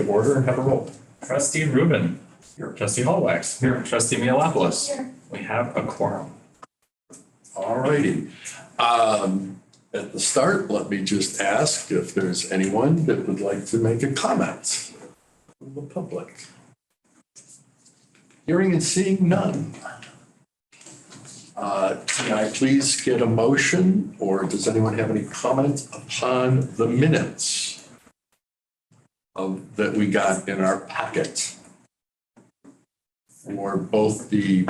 order and have a roll. Trustee Rubin. Here. Trustee Hallwax. Here. Trustee Mealopoulos. Here. We have a quorum. All righty. At the start, let me just ask if there's anyone that would like to make a comment from the public. Hearing and seeing none. Can I please get a motion, or does anyone have any comment upon the minutes that we got in our packet for both the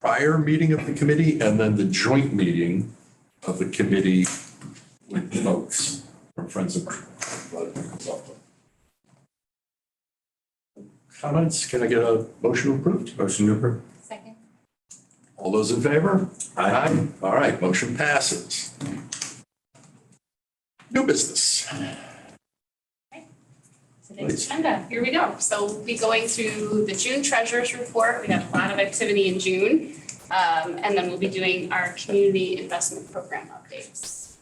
prior meeting of the committee and then the joint meeting of the committee with folks from Friends of Consultant? Comments? Can I get a motion approved? Motion to approve. Second. All those in favor? Aye. All right, motion passes. New business. Today's agenda, here we go. So we'll be going through the June treasurer's report. We had a lot of activity in June. And then we'll be doing our community investment program updates.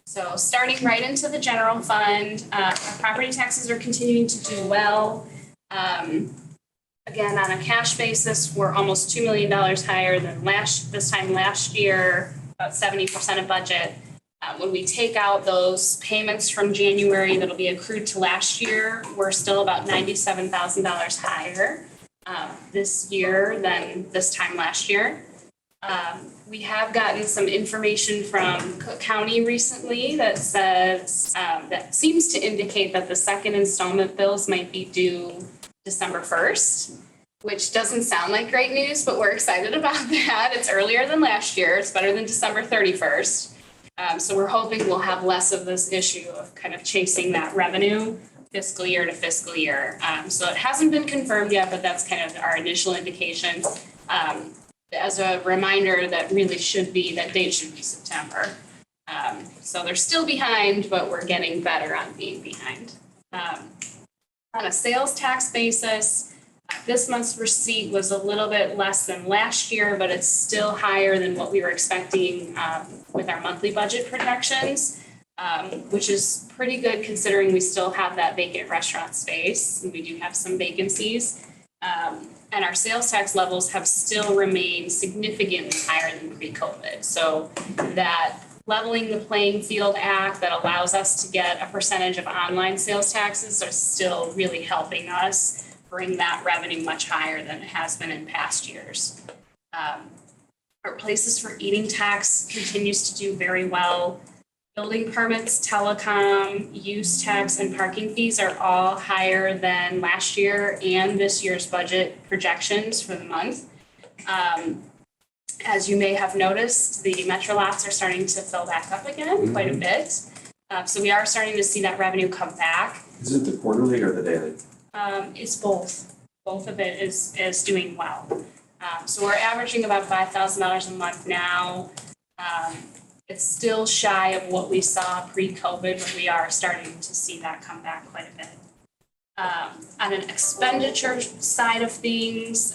So starting right into the general fund, our property taxes are continuing to do well. Again, on a cash basis, we're almost $2 million higher than this time last year, about 70% of budget. When we take out those payments from January that'll be accrued to last year, we're still about $97,000 higher this year than this time last year. We have gotten some information from Cook County recently that says, that seems to indicate that the second installment bills might be due December 1st, which doesn't sound like great news, but we're excited about that. It's earlier than last year. It's better than December 31st. So we're hoping we'll have less of this issue of kind of chasing that revenue fiscal year to fiscal year. So it hasn't been confirmed yet, but that's kind of our initial indication. As a reminder, that date should be September. So they're still behind, but we're getting better on being behind. On a sales tax basis, this month's receipt was a little bit less than last year, but it's still higher than what we were expecting with our monthly budget projections, which is pretty good considering we still have that vacant restaurant space. And we do have some vacancies. And our sales tax levels have still remained significantly higher than pre-COVID. So that Leveling the Playing Field Act that allows us to get a percentage of online sales taxes are still really helping us bring that revenue much higher than it has been in past years. Our places for eating tax continues to do very well. Building permits, telecom, use tax, and parking fees are all higher than last year and this year's budget projections for the month. As you may have noticed, the metro lots are starting to fill back up again quite a bit. So we are starting to see that revenue come back. Is it the quarterly or the daily? It's both. Both of it is doing well. So we're averaging about $5,000 a month now. It's still shy of what we saw pre-COVID, but we are starting to see that come back quite a bit. On an expenditure side of things,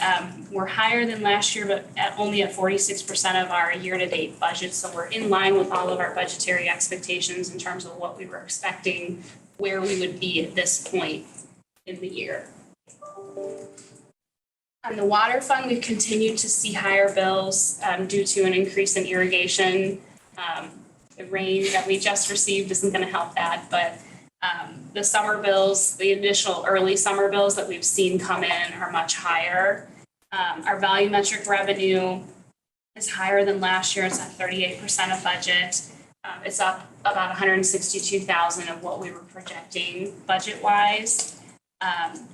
we're higher than last year, but only at 46% of our year-to-date budget. So we're in line with all of our budgetary expectations in terms of what we were expecting, where we would be at this point in the year. On the water fund, we've continued to see higher bills due to an increase in irrigation. The rain that we just received isn't going to help that, but the summer bills, the initial early summer bills that we've seen come in are much higher. Our volumetric revenue is higher than last year. It's at 38% of budget. It's up about 162,000 of what we were projecting budget-wise.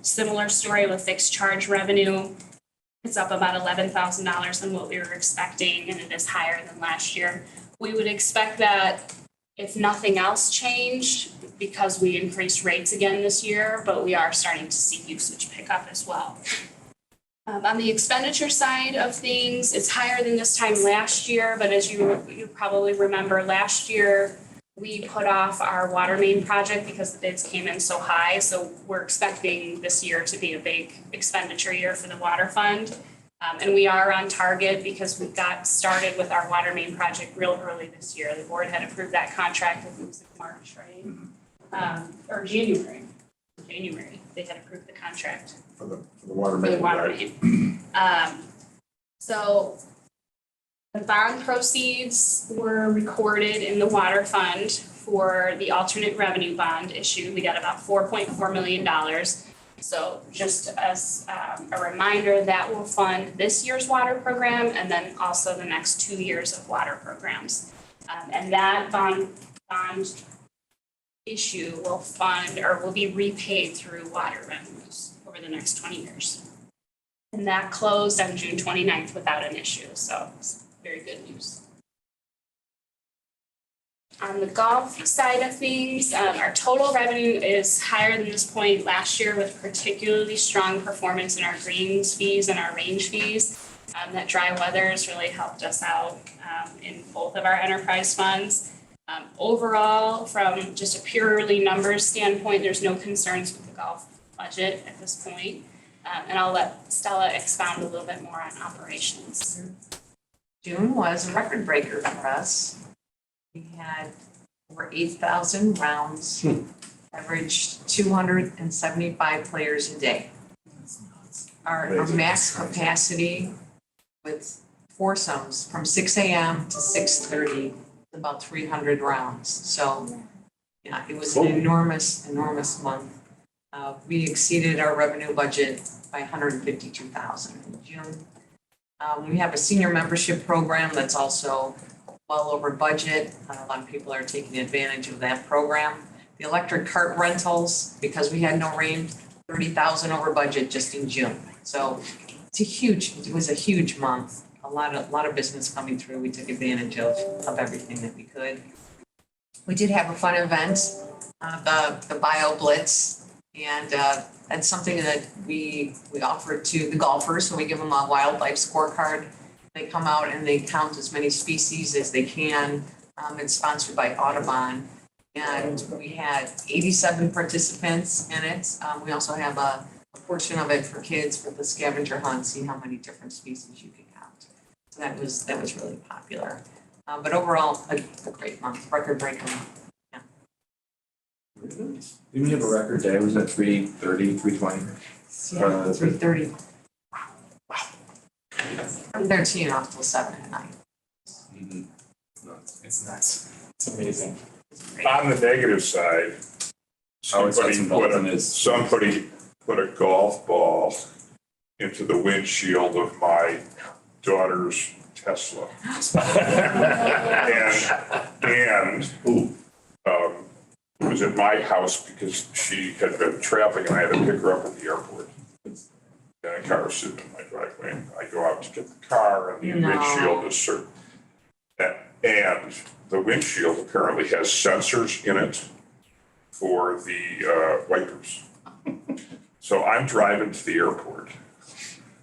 Similar story with fixed charge revenue. It's up about $11,000 than what we were expecting, and it is higher than last year. We would expect that if nothing else changed, because we increased rates again this year, but we are starting to see usage pick up as well. On the expenditure side of things, it's higher than this time last year, but as you probably remember, last year we put off our water main project because the bids came in so high. So we're expecting this year to be a big expenditure year for the water fund. And we are on target because we got started with our water main project real early this year. The board had approved that contract, I think it was in March, right? Or January. January. They had approved the contract For the water for the main, water right? main. So the bond proceeds were recorded in the water fund for the alternate revenue bond issue. We got about $4.4 million. So just as a reminder, that will fund this year's water program and then also the next 2 years of water programs. And that bond issue will fund or will be repaid through water revenues over the next 20 years. And that closed on June 29th without an issue, so it's very good news. On the golf side of things, our total revenue is higher than this point last year with particularly strong performance in our greens fees and our range fees. That dry weather has really helped us out in both of our enterprise funds. Overall, from just a purely numbers standpoint, there's no concerns with the golf budget at this point. And I'll let Stella expound a little bit more on operations. June was a record breaker for us. We had over 8,000 rounds, averaged 275 players a day. Our max capacity with foursomes from 6 a.m. to 6:30, about 300 rounds. So, yeah, it was an enormous month. We exceeded our revenue budget by 152,000 in June. We have a senior membership program that's also well over budget. A lot of people are taking advantage of that program. The electric cart rentals, because we had no rain, 30,000 over budget just in June. So it was a huge month. A lot of business coming through. We took advantage of everything that we could. We did have a fun event, the Bio Blitz, and that's something that we offer to the golfers. So we give them a wildlife scorecard. They come out and they count as many species as they can. It's sponsored by Audubon. And we had 87 participants in it. We also have a portion of it for kids with the scavenger hunt, see how many different species you can count. So that was really popular. But overall, a great month, record breaker month. Yeah. Didn't we have a record day? Was that 3:30, 3:20? Yeah, 3:30. From 13 off till 7 at night. It's nuts. It's amazing. On the negative side, somebody put a golf ball into the windshield of my daughter's Tesla. And it was at my house because she had been traveling and I had to pick her up at the airport. And a car was sitting in my driveway. And I go out to get the car and the windshield is certain. And the windshield apparently has sensors in it for the wipers. So I'm driving to the airport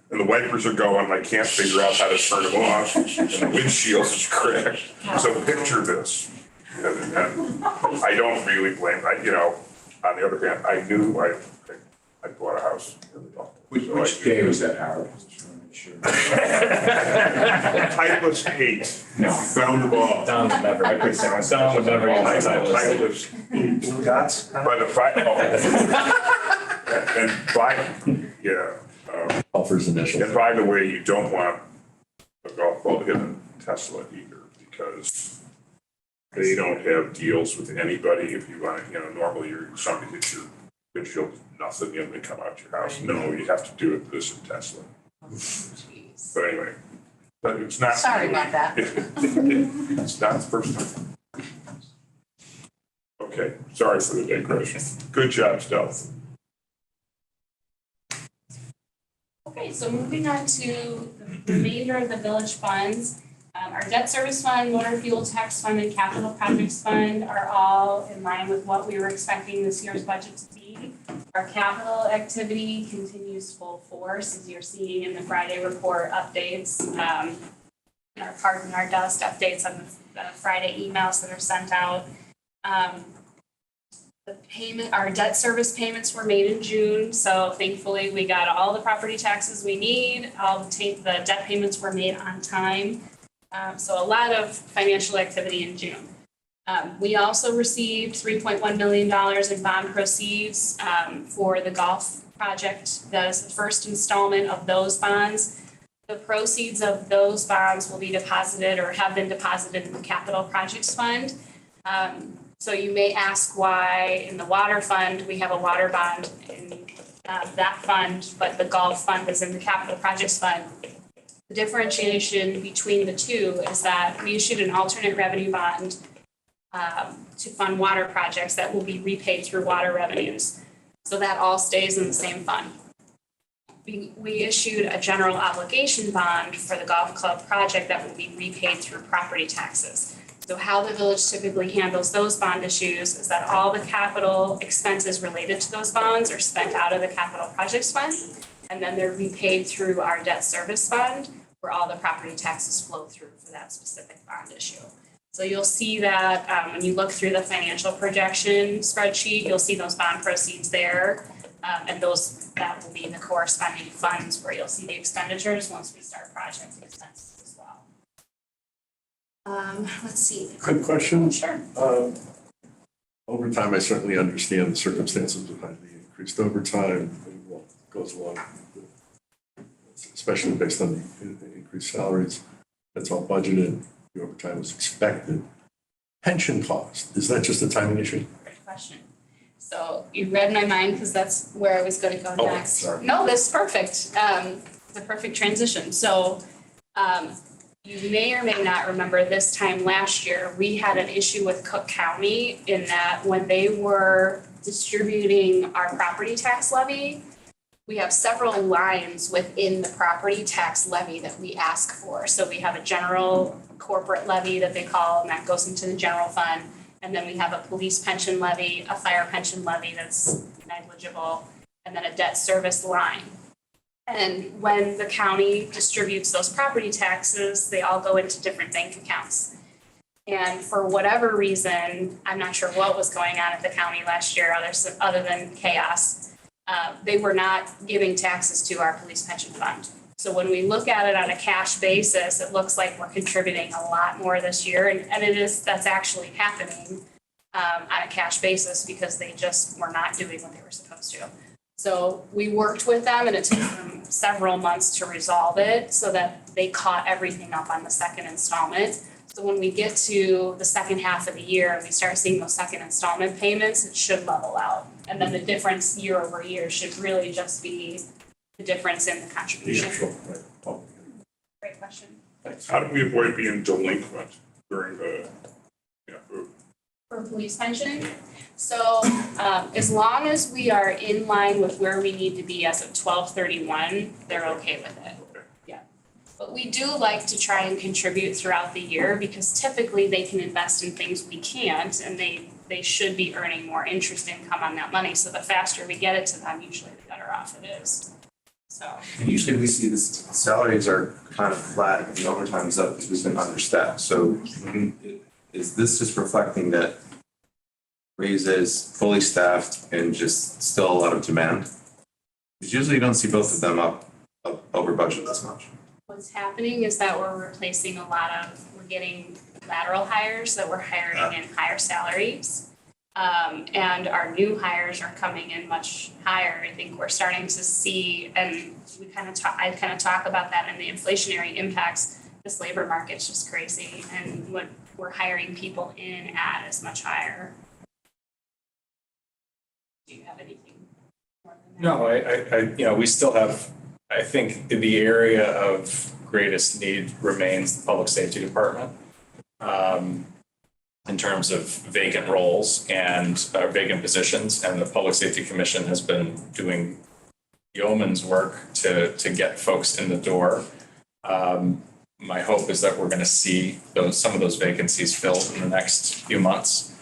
and the wipers are going and I can't figure out how to turn them off and the windshield is cracked. So picture this. And I don't really blame, on the other hand, I knew I bought a house. Which day was that, Howard? Just want to make sure. Titleist 8, found the ball. Don would never, I could say myself, would never use the title. Titleist 8. Dots? By the Golfer's initials. and by the way, you don't want a golf ball to hit a Tesla either because they don't have deals with anybody. If you want, normally somebody hits your windshield, nothing, they come out your house. No, you have to do it this in Tesla. Jeez. But anyway, but it's not. Sorry about that. It's not the first time. Okay, sorry for the digression. Good job, Stealth. Okay, so moving on to the remainder of the village funds. Our debt service fund, motor fuel tax fund, and capital projects fund are all in line with what we were expecting this year's budget to be. Our capital activity continues full force, as you're seeing in the Friday report updates, our park and our dust updates on the Friday emails that are sent out. Our debt service payments were made in June, so thankfully we got all the property taxes we need. The debt payments were made on time. So a lot of financial activity in June. We also received $3.1 million in bond proceeds for the golf project. That is the first installment of those bonds. The proceeds of those bonds will be deposited or have been deposited in the capital projects fund. So you may ask why in the water fund, we have a water bond in that fund, but the golf fund is in the capital projects fund. The differentiation between the two is that we issued an alternate revenue bond to fund water projects that will be repaid through water revenues. So that all stays in the same fund. We issued a general obligation bond for the golf club project that will be repaid through property taxes. So how the village typically handles those bond issues is that all the capital expenses related to those bonds are spent out of the capital projects fund, and then they're repaid through our debt service fund, where all the property taxes flow through for that specific bond issue. So you'll see that when you look through the financial projection spreadsheet, you'll see those bond proceeds there. And that will be the corresponding funds where you'll see the expenditures once we start project expenses as well. Let's see. Quick question. Sure. Overtime, I certainly understand the circumstances behind the increased overtime and what goes along, especially based on the increased salaries. That's all budgeted. The overtime was expected. Pension cost, is that just a timing issue? Great question. So you read my mind because that's where I was going to go next. Sorry. No, that's perfect. It's a perfect transition. So you may or may not remember this time last year, we had an issue with Cook County in that when they were distributing our property tax levy, we have several lines within the property tax levy that we ask for. So we have a general corporate levy that they call, and that goes into the general fund. And then we have a police pension levy, a fire pension levy that's negligible, and then a debt service line. And when the county distributes those property taxes, they all go into different bank accounts. And for whatever reason, I'm not sure what was going on at the county last year, other than chaos. They were not giving taxes to our police pension fund. So when we look at it on a cash basis, it looks like we're contributing a lot more this year. And that's actually happening on a cash basis because they just were not doing what they were supposed to. So we worked with them and it took them several months to resolve it so that they caught everything up on the second installment. So when we get to the second half of the year and we start seeing those second installment payments, it should level out. And then the difference year over year should really just be the difference in the contribution. Right. Oh, Great question. thanks. How do we avoid being delinquent during the, For police pension, so as long as we are in line with where we need to be as of 12/31, they're okay with it. Yeah. But we do like to try and contribute throughout the year because typically they can invest in things we can't and they should be earning more interest income on that money. So the faster we get it to them, usually the better off it is. So. And usually we see this, salaries are kind of flat and the overtime is up because we've been understaffed. So is this just reflecting that raises fully staffed and just still a lot of demand? Because usually you don't see both of them up over budget this much. What's happening is that we're getting lateral hires that we're hiring in higher salaries. And our new hires are coming in much higher. I think we're starting to see, and I kind of talk about that and the inflationary impacts. This labor market's just crazy, and what we're hiring people in at is much higher. Do you have anything more than that? No, we still have, I think the area of greatest need remains the public safety department. In terms of vacant roles and vacant positions, and the Public Safety Commission has been doing yeoman's work to get folks in the door. My hope is that we're going to see some of those vacancies filled in the next few months.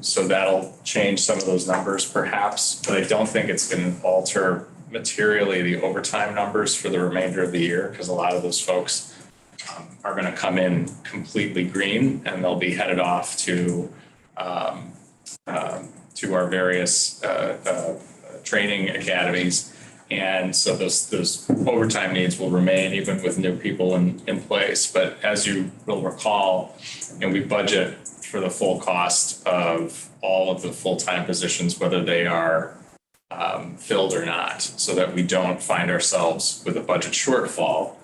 So that'll change some of those numbers perhaps, but I don't think it's going to alter materially the overtime numbers for the remainder of the year because a lot of those folks are going to come in completely green and they'll be headed off to our various training academies. And so those overtime needs will remain even with new people in place. But as you will recall, we budget for the full cost of all of the full-time positions, whether they are filled or not, so that we don't find ourselves with a budget shortfall.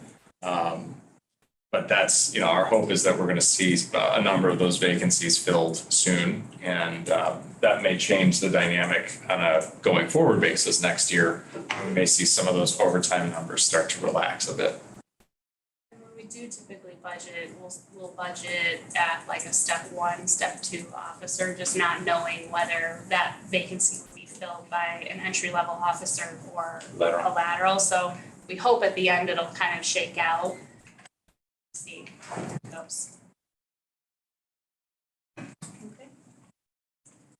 But that's, you know, our hope is that we're going to see a number of those vacancies filled soon. And that may change the dynamic on a going forward basis next year. We may see some of those overtime numbers start to relax a bit. And when we do typically budget, we'll budget at like a step 1, step 2 officer, just not knowing whether that vacancy will be filled by an entry-level officer or a lateral. So we hope at the end it'll kind of shake out. See how it goes.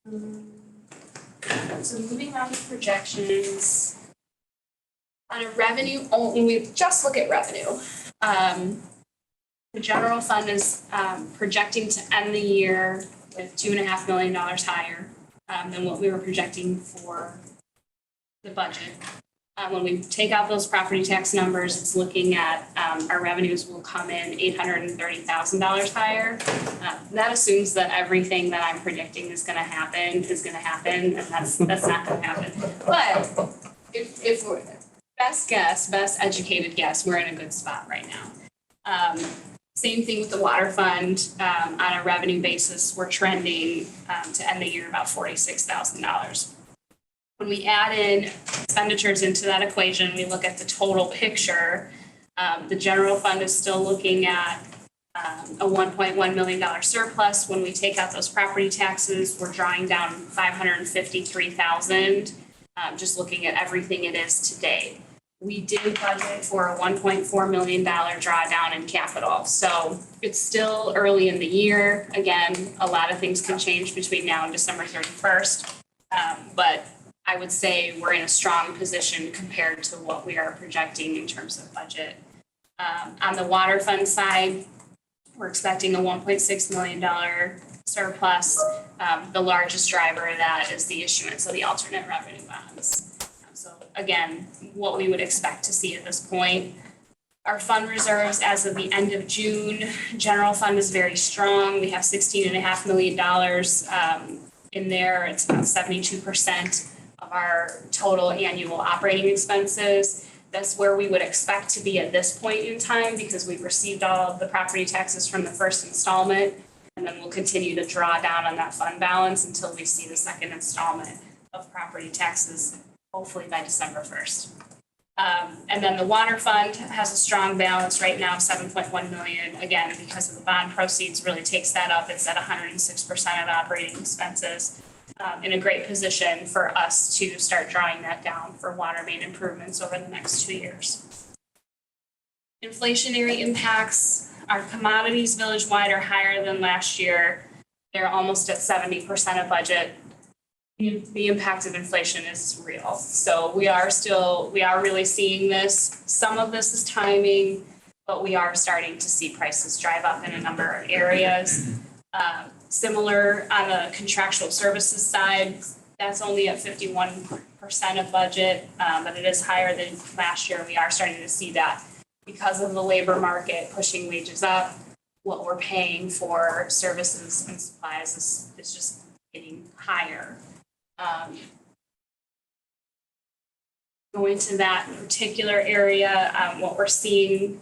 Okay. So moving on to projections. On a revenue, when we just look at revenue, the general fund is projecting to end the year with $2.5 million higher than what we were projecting for the budget. When we take out those property tax numbers, it's looking at our revenues will come in $830,000 higher. That assumes that everything that I'm predicting is going to happen, and that's not going to happen. But if we're best educated guess, we're in a good spot right now. Same thing with the water fund. On a revenue basis, we're trending to end the year about $46,000. When we add in expenditures into that equation, we look at the total picture. The general fund is still looking at a $1.1 million surplus. When we take out those property taxes, we're drawing down $553,000, just looking at everything it is today. We did budget for a $1.4 million drawdown in capital. So it's still early in the year. Again, a lot of things can change between now and December 31st. But I would say we're in a strong position compared to what we are projecting in terms of budget. On the water fund side, we're expecting a $1.6 million surplus. The largest driver of that is the issuance of the alternate revenue bonds. So again, what we would expect to see at this point. Our fund reserves as of the end of June, general fund is very strong. We have $16.5 million in there. It's about 72% of our total annual operating expenses. That's where we would expect to be at this point in time because we've received all of the property taxes from the first installment, and then we'll continue to draw down on that fund balance until we see the second installment of property taxes, hopefully by December 1st. And then the water fund has a strong balance right now, $7.1 million. Again, because of the bond proceeds really takes that up. It's at 106% of operating expenses. In a great position for us to start drawing that down for water main improvements over the next 2 years. Inflationary impacts, our commodities village-wide are higher than last year. They're almost at 70% of budget. The impact of inflation is real. So we are really seeing this. Some of this is timing, but we are starting to see prices drive up in a number of areas. Similar on the contractual services side, that's only at 51% of budget, but it is higher than last year. We are starting to see that because of the labor market pushing wages up. What we're paying for services and supplies is just getting higher. Going to that particular area, what we're seeing,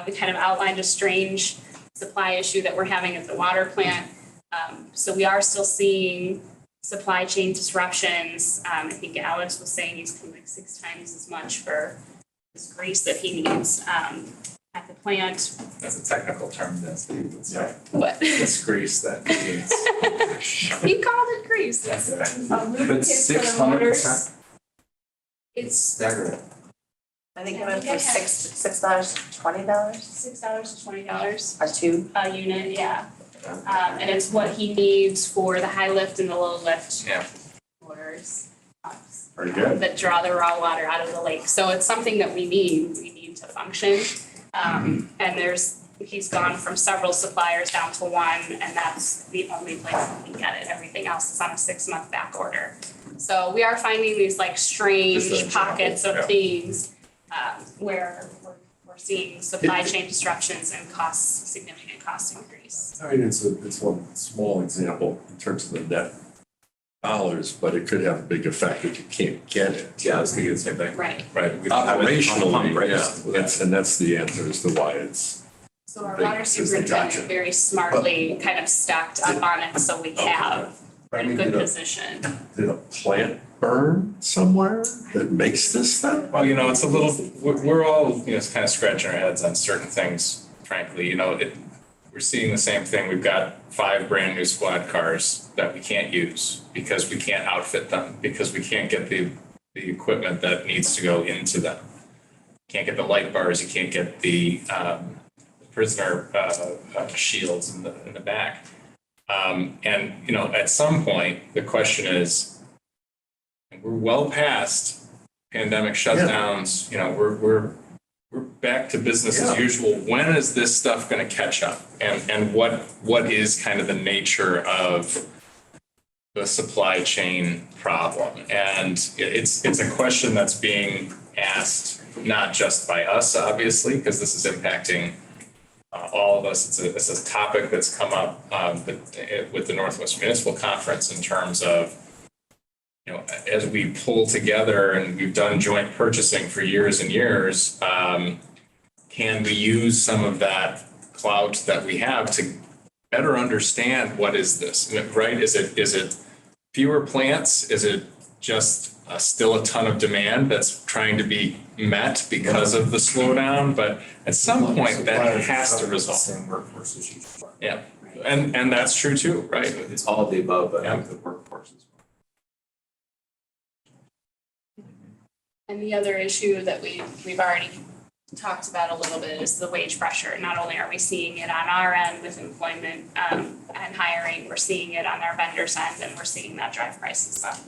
we kind of outlined a strange supply issue that we're having at the water plant. So we are still seeing supply chain disruptions. I think Alex was saying he's coming like 6 times as much for this grease that he needs at the plant. That's a technical term that Steve would say. What? This grease that needs. He called it grease. Yes. But 600%? It's Staggering. I think it went for $6, $20 $6 to $20 or two. a unit, yeah. And it's what he needs for the high lift and the low lift motors. Very good. That draw the raw water out of the lake. So it's something that we need to function. And he's gone from several suppliers down to one, and that's the only place we can get it. Everything else is on a 6-month back order. So we are finding these like strange pockets of things where we're seeing supply chain disruptions and significant cost increase. I mean, it's one small example in terms of the net dollars, but it could have a big effect if you can't get it. Yeah, I was thinking the same thing. Right. Right, operationally, yeah, that's the answer as to why it's. So our Big water system, gotcha. superintendent very smartly kind of stocked up on it, so we have I a mean, good did position. a plant burn somewhere that makes this stuff? Well, it's a little, we're all, kind of scratching our heads on certain things, frankly, we're seeing the same thing. We've got 5 brand new squad cars that we can't use because we can't outfit them, because we can't get the equipment that needs to go into them. Can't get the light bars, you can't get the prisoner shields in the back. And, at some point, the question is, we're well past pandemic shutdowns, we're back to business as usual. When is this stuff going to catch up? And what is kind of the nature of the supply chain problem? And it's a question that's being asked not just by us, obviously, because this is impacting all of us. It's a topic that's come up with the Northwest Municipal Conference in terms of, as we pull together and we've done joint purchasing for years and years, can we use some of that clout that we have to better understand what is this, right? Is it fewer plants? Is it just still a ton of demand that's trying to be met because of the slowdown? But at some point that has to resolve. Same workforce issues. Yeah, and that's true too, right? It's all of the above, but I Yeah. think the workforce is. And the other issue that we've already talked about a little bit is the wage pressure. Not only are we seeing it on our end with employment and hiring, we're seeing it on our vendors' end, and we're seeing that drive prices up.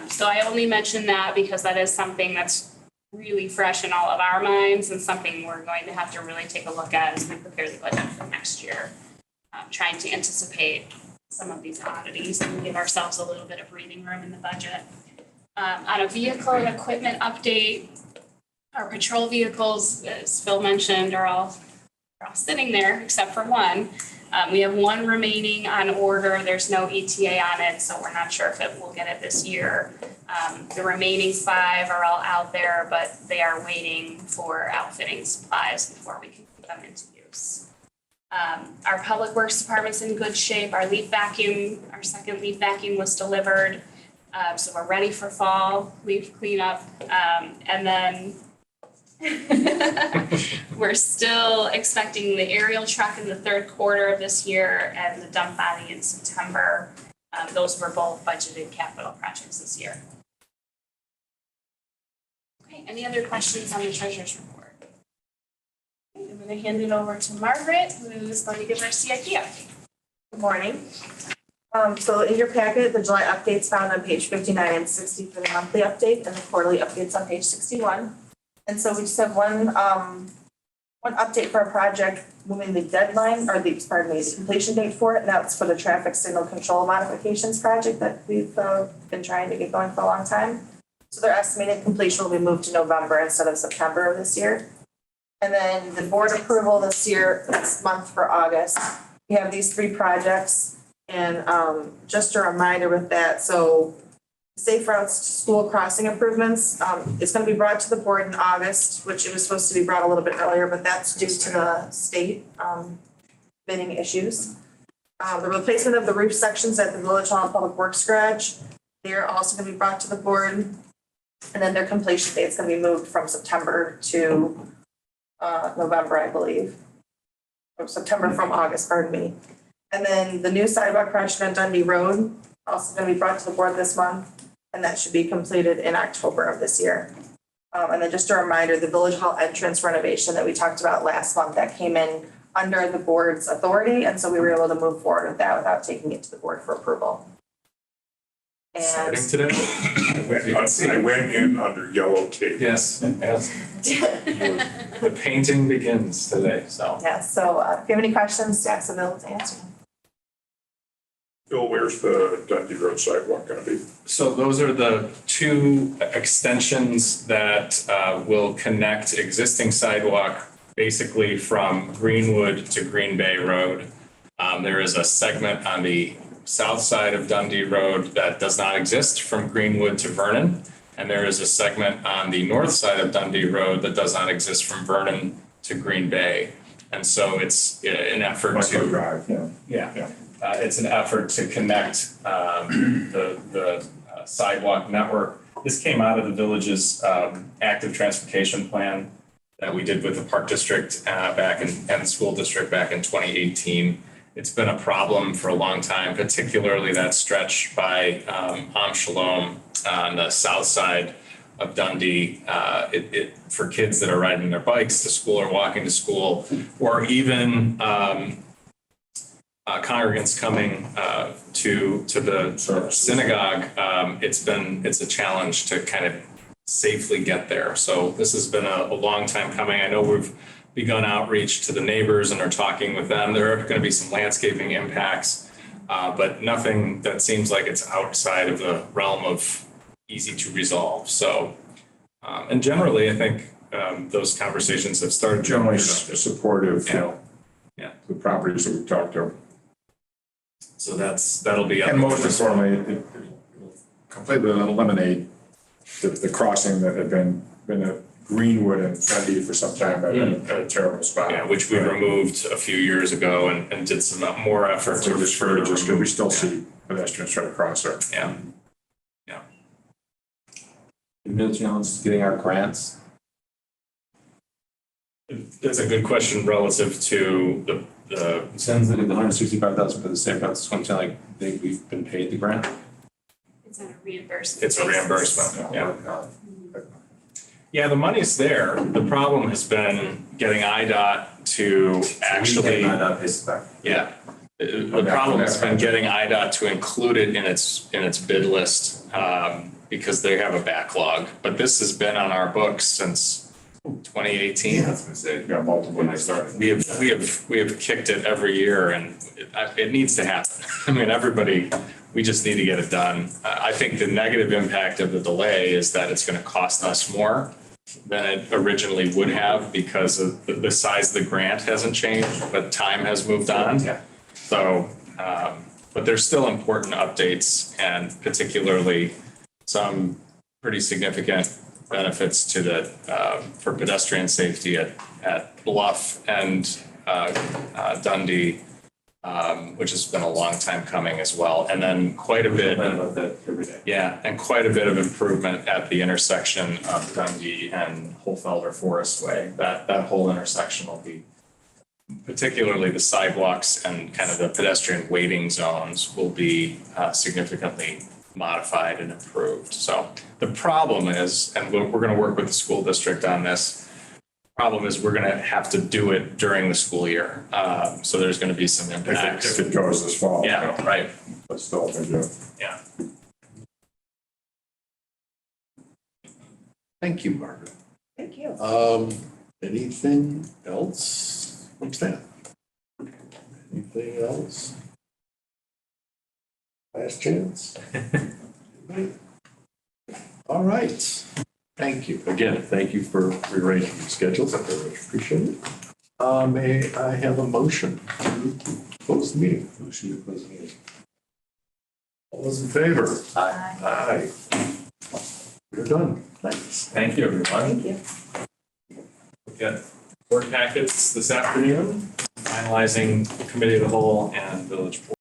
So I only mention that because that is something that's really fresh in all of our minds and something we're going to have to really take a look at as we prepare the budget for next year. Trying to anticipate some of these oddities and give ourselves a little bit of breathing room in the budget. On a vehicle and equipment update, our patrol vehicles, as Phil mentioned, are all sitting there except for one. We have one remaining on order. There's no ETA on it, so we're not sure if we'll get it this year. The remaining 5 are all out there, but they are waiting for outfitting supplies before we can put them into use. Our public works department's in good shape. Our second leaf vacuum was delivered. So we're ready for fall leaf cleanup. And then we're still expecting the aerial truck in the 3rd quarter of this year and the dump body in September. Those were both budgeted capital projects this year. Okay, any other questions on the treasurer's report? I'm going to hand it over to Margaret, who's going to give our CIP update. Good morning. So in your packet, the July updates found on page 59 and 60 for the monthly update, and the quarterly updates on page 61. And so we just have one update for our project, moving the deadline, or the completion date for it, and that's for the traffic signal control modifications project that we've been trying to get going for a long time. So their estimated completion will be moved to November instead of September of this year. And then the board approval this month for August, we have these 3 projects. And just a reminder with that, so Safe Routes to School crossing improvements, it's going to be brought to the board in August, which it was supposed to be brought a little bit earlier, but that's due to the state bidding issues. The replacement of the roof sections at the Village Hall Public Works Garage, they're also going to be brought to the board. And then their completion date is going to be moved from September to November, I believe. Or September from August, pardon me. And then the new sidewalk project on Dundee Road, also going to be brought to the board this month, and that should be completed in October of this year. And then just a reminder, the Village Hall entrance renovation that we talked about last month, that came in under the board's authority, and so we were able to move forward with that without taking it to the board for approval. And Starting today? I went in under yellow tape. Yes. The painting begins today, so. yeah, so if you have any questions, staff's available to answer. Bill, where's the Dundee Road sidewalk gonna be? So those are the two extensions that will connect existing sidewalk basically from Greenwood to Green Bay Road. There is a segment on the south side of Dundee Road that does not exist from Greenwood to Vernon. And there is a segment on the north side of Dundee Road that does not exist from Vernon to Green Bay. And so it's an effort Glencoe to, Drive, yeah. yeah, it's an effort to connect the sidewalk network. This came out of the village's active transportation plan that we did with the park district and the school district back in 2018. It's been a problem for a long time, particularly that stretch by Am Shalom on the south side of Dundee. For kids that are riding their bikes to school or walking to school, or even congregants coming to the synagogue, it's a challenge to kind of safely get there. So this has been a long time coming. I know we've begun outreach to the neighbors and are talking with them. There are going to be some landscaping impacts, but nothing that seems like it's outside of the realm of easy to resolve. So, and generally, I think those conversations have started. Generally supportive, you know, Yeah. the properties that we've talked to. So that'll be. And most importantly, it will completely eliminate the crossing that had been at Greenwood and Dundee for some time at a terrible spot. Yeah, which we removed a few years ago and did some more effort to Just because we still see pedestrians trying to cross there. Yeah. The real challenge is getting our grants. That's a good question relative to the Sends that in the 165,000 for the same routes, it's like we've been paid the grant. It's on a reimbursement. it's a basis. reimbursement, yeah. Yeah, the money's there. The problem has been getting IDOT to actually, yeah. The problem has been getting IDOT to include it in its bid list, because they have a backlog. But this has been on our books since 2018. Yeah, multiple years. We have kicked it every year, and it needs to happen. I mean, we just need to get it done. I think the negative impact of the delay is that it's going to cost us more than it originally would have because of the size of the grant hasn't changed, but time has moved on. Yeah. So, but there's still important updates, and particularly some pretty significant benefits to for pedestrian safety at Bluff and Dundee, which has been a long time coming as well. And then quite a bit. About that every day. Yeah, and quite a bit of improvement at the intersection of Dundee and Holfelder Forest Way. That whole intersection will be, particularly the sidewalks and kind of the pedestrian waiting zones will be significantly modified and improved. So the problem is, and we're going to work with the school district on this, problem is we're going to have to do it during the school year. So there's going to be some impacts. If it goes this fall. Yeah, you know, right. But still, they do. Yeah. Thank you, Margaret. Thank you. Anything else from staff? Anything else? Last chance? Anybody? All right. Thank you. Again, thank you for rearranging your schedules. I very much appreciate it. May I have a motion to close the meeting? Motion to close the meeting. All those in favor? Aye. Aye. We're done. Thanks. Thank you, everyone. Thank you. We've got board packets this afternoon, finalizing the committee of the whole and village board.